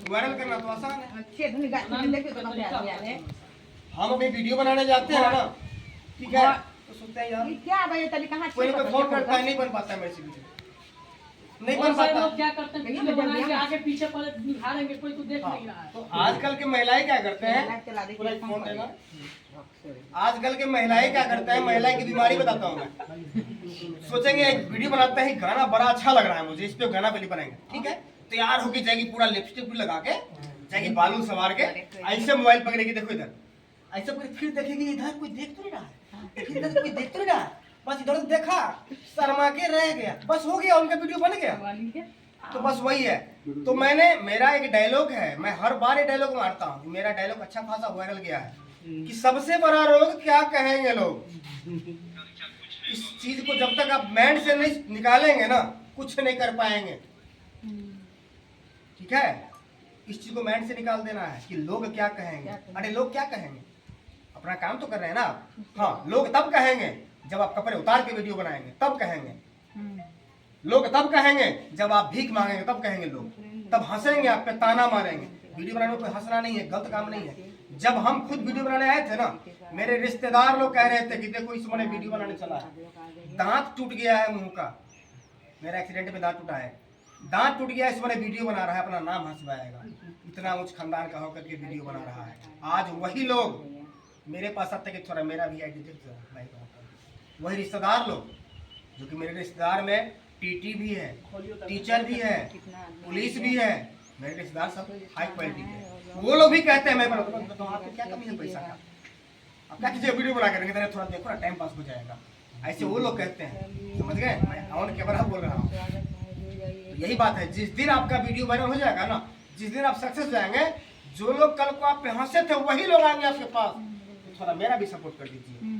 Viral करना तो आसान है। अच्छे धुनी गाती देखिए तो आदमी है। हम अभी वीडियो बनाने जाते हैं ना, ठीक है, तो सोचते हैं यार ये क्या भाई तभी कहां कोई ना कोई फोन करता है, नहीं बन पाता है मेरे से वीडियो, नहीं बन पाता। लोग क्या करते हैं, वीडियो बना के आगे पीछे पर निहारेंगे, कोई तो देख नहीं रहा है। तो आजकल के महिलाएं क्या करते हैं, पूरा एक फोन देना। आजकल के महिलाएं क्या करते हैं, महिलाएं की बीमारी बताता हूँ मैं। सोचेंगे एक वीडियो बनाते हैं, गाना बड़ा अच्छा लग रहा है मुझे, इस पे गाना पहले बनाएंगे, ठीक है, तैयार होके जाएगी, पूरा लिपस्टिक भी लगा के जाएगी, बालू सवार के, ऐसे मोबाइल पकड़ेगी, देखो इधर ऐसे, फिर देखेगी इधर कोई देख तो नहीं रहा है, फिर इधर कोई देख तो नहीं रहा है, बस इधर देखा, शर्मा के रह गया, बस हो गया, उनका वीडियो बन गया। तो बस वही है। तो मेरा एक डायलॉग है, मैं हर बार ये डायलॉग मारता हूँ, मेरा डायलॉग अच्छा खासा वायरल गया है कि सबसे बड़ा रोग क्या कहेंगे लोग। इस चीज को जब तक आप माइंड से नहीं निकालेंगे ना, कुछ नहीं कर पाएंगे, ठीक है। इस चीज को माइंड से निकाल देना है कि लोग क्या कहेंगे। अरे लोग क्या कहेंगे, अपना काम तो कर रहे हैं ना आप। हाँ, लोग तब कहेंगे जब आप कपड़े उतार के वीडियो बनाएंगे, तब कहेंगे लोग, तब कहेंगे जब आप भीख मांगेंगे, तब कहेंगे लोग, तब हंसेंगे आप पे, ताना मारेंगे। वीडियो बनाने में कोई हंसना नहीं है, गलत काम नहीं है। जब हम खुद वीडियो बनाने आए थे ना, मेरे रिश्तेदार लोग कह रहे थे कि देखो इस मैंने वीडियो बनाने चला है, दांत टूट गया है मुंह का, मेरा एक्सीडेंट में दांत टूटा है, दांत टूट गया, इस मैंने वीडियो बना रहा है, अपना नाम हंसवाएगा, इतना उच्च खानदान का होकर के वीडियो बना रहा है। आज वही लोग मेरे पास आते कि थोड़ा मेरा भी आईडी दे, वही रिश्तेदार लोग जो कि मेरे रिश्तेदार में टीटी भी है, टीचर भी है, पुलिस भी है, मेरे रिश्तेदार सब हाई क्वालिटी के, वो लोग भी कहते हैं मैं बताता हूँ आपको क्या कमी है पैसा का, आप क्या कीजिए वीडियो बना कर थोड़ा देखो ना, टाइम पास हो जाएगा, ऐसे वो लोग कहते हैं, समझ गए। मैं ऑन कैमरा बोल रहा हूँ। तो यही बात है, जिस दिन आपका वीडियो वायरल हो जाएगा ना, जिस दिन आप सक्सेस जाएंगे, जो लोग कल को आप पे हंसे थे वही लोग आएंगे आपके पास, तो थोड़ा मेरा भी सपोर्ट कर दीजिए।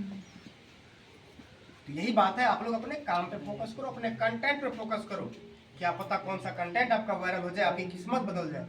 तो यही बात है, आप लोग अपने काम पे फोकस करो, अपने कंटेंट पे फोकस करो, क्या पता कौन सा कंटेंट आपका वायरल हो जाए, आपकी किस्मत बदल जाए।